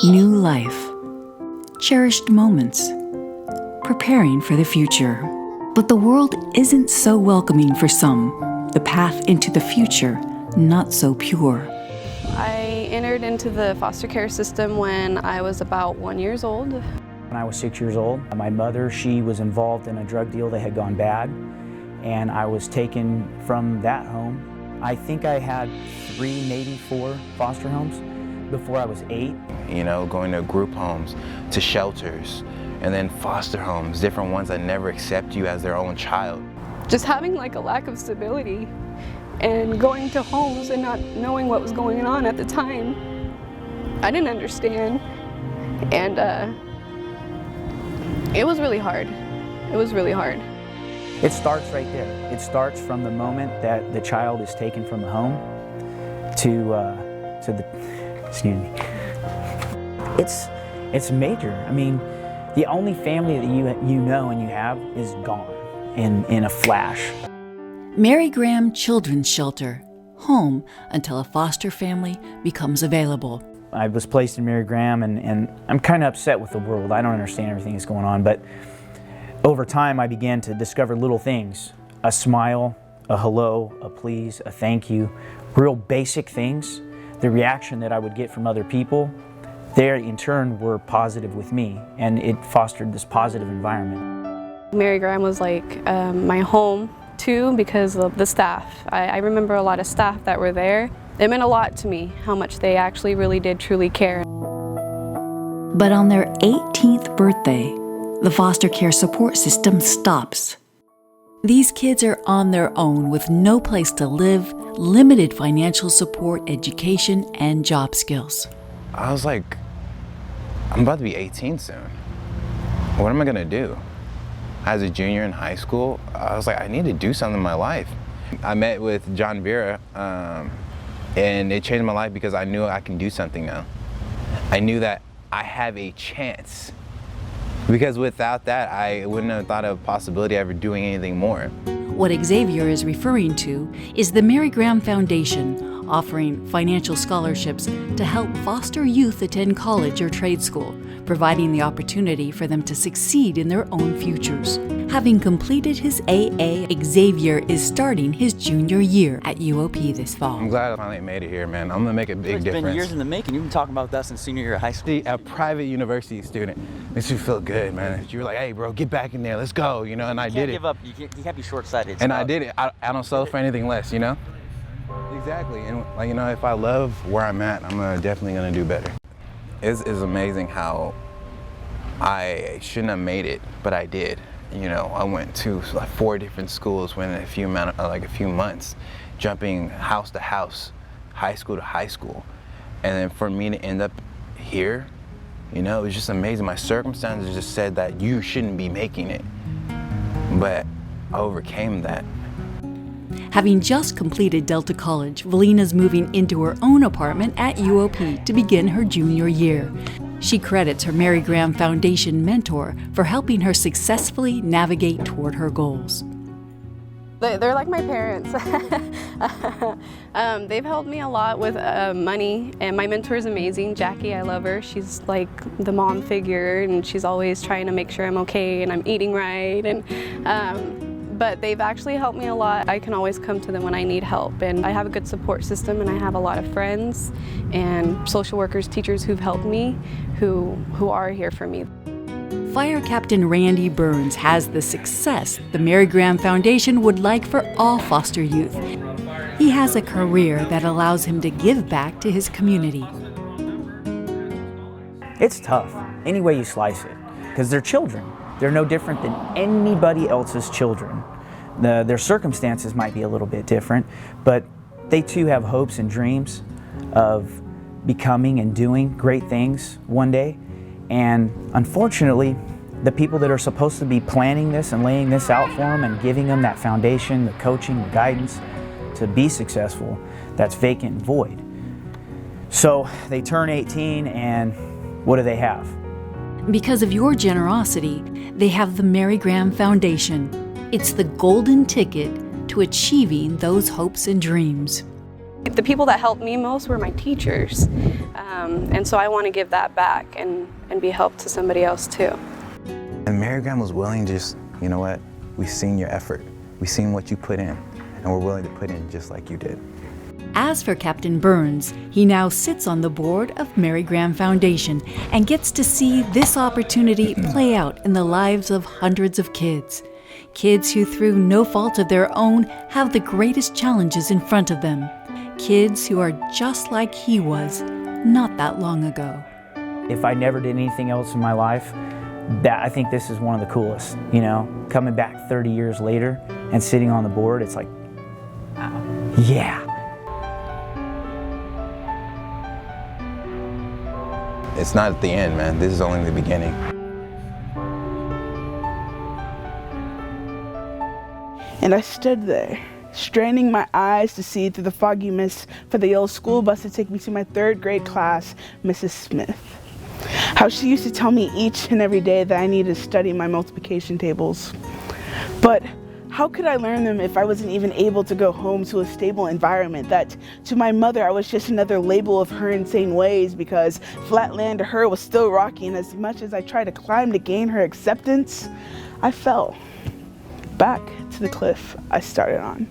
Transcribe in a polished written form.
New life, cherished moments, preparing for the future. But the world isn't so welcoming for some. The path into the future, not so pure. I entered into the foster care system when I was about 1 year old. When I was 6 years old, my mother, she was involved in a drug deal that had gone bad, and I was taken from that home. I think I had 3, maybe 4 foster homes before I was 8. You know, going to group homes, to shelters, and then foster homes, different ones that never accept you as their own child. Just having like a lack of stability and going to homes and not knowing what was going on at the time. I didn't understand, and it was really hard. It was really hard. It starts right there. It starts from the moment that the child is taken from the home to the, excuse me. It's major. I mean, the only family that you know and you have is gone in a flash. Mary Graham Children's Shelter, home until a foster family becomes available. I was placed in Mary Graham, and I'm kind of upset with the world. I don't understand everything that's going on, but over time I began to discover little things. A smile, a hello, a please, a thank you, real basic things. The reaction that I would get from other people, they in turn were positive with me, and it fostered this positive environment. Mary Graham was like my home too, because of the staff. I remember a lot of staff that were there. It meant a lot to me how much they actually really did truly care. But on their 18th birthday, the foster care support system stops. These kids are on their own with no place to live, limited financial support, education, and job skills. I was like, I'm about to be 18 soon. What am I gonna do? As a junior in high school, I was like, I need to do something in my life. I met with John Vera, and it changed my life because I knew I can do something now. I knew that I have a chance. Because without that, I wouldn't have thought of a possibility of ever doing anything more. What Xavier is referring to is the Mary Graham Foundation, offering financial scholarships to help foster youth attend college or trade school, providing the opportunity for them to succeed in their own futures. Having completed his AA, Xavier is starting his junior year at UOP this fall. I'm glad I finally made it here, man. I'm gonna make a big difference. It's been years in the making. You've been talking about that since senior year of high school. See, a private university student makes you feel good, man. You were like, hey, bro, get back in there, let's go, you know, and I did it. You can't give up. You can't be short-sighted. And I did it. I don't settle for anything less, you know? Exactly, and like, you know, if I love where I'm at, I'm definitely gonna do better. It's amazing how I shouldn't have made it, but I did. You know, I went to like 4 different schools within a few months, jumping house to house, high school to high school. And then for me to end up here, you know, it was just amazing. My circumstances just said that you shouldn't be making it, but I overcame that. Having just completed Delta College, Valina's moving into her own apartment at UOP to begin her junior year. She credits her Mary Graham Foundation mentor for helping her successfully navigate toward her goals. They're like my parents. They've helped me a lot with money, and my mentor is amazing. Jackie, I love her. She's like the mom figure, and she's always trying to make sure I'm okay and I'm eating right. But they've actually helped me a lot. I can always come to them when I need help, and I have a good support system, and I have a lot of friends and social workers, teachers who've helped me, who are here for me. Fire Captain Randy Burns has the success the Mary Graham Foundation would like for all foster youth. He has a career that allows him to give back to his community. It's tough, any way you slice it, because they're children. They're no different than anybody else's children. Their circumstances might be a little bit different, but they too have hopes and dreams of becoming and doing great things one day. And unfortunately, the people that are supposed to be planning this and laying this out for them and giving them that foundation, the coaching, the guidance to be successful, that's vacant and void. So they turn 18, and what do they have? Because of your generosity, they have the Mary Graham Foundation. It's the golden ticket to achieving those hopes and dreams. The people that helped me most were my teachers. And so I want to give that back and be help to somebody else too. And Mary Graham was willing to just, you know what, we've seen your effort. We've seen what you put in, and we're willing to put in just like you did. As for Captain Burns, he now sits on the board of Mary Graham Foundation and gets to see this opportunity play out in the lives of hundreds of kids. Kids who, through no fault of their own, have the greatest challenges in front of them. Kids who are just like he was not that long ago. If I never did anything else in my life, I think this is one of the coolest, you know? Coming back 30 years later and sitting on the board, it's like, yeah. It's not the end, man. This is only the beginning. And I stood there, straining my eyes to see through the foggy mist for the yellow school bus to take me to my 3rd grade class, Mrs. Smith. How she used to tell me each and every day that I needed to study my multiplication tables. But how could I learn them if I wasn't even able to go home to a stable environment? That to my mother I was just another label of her insane ways, because flat land to her was still rocky, and as much as I tried to climb to gain her acceptance, I fell back to the cliff I started on.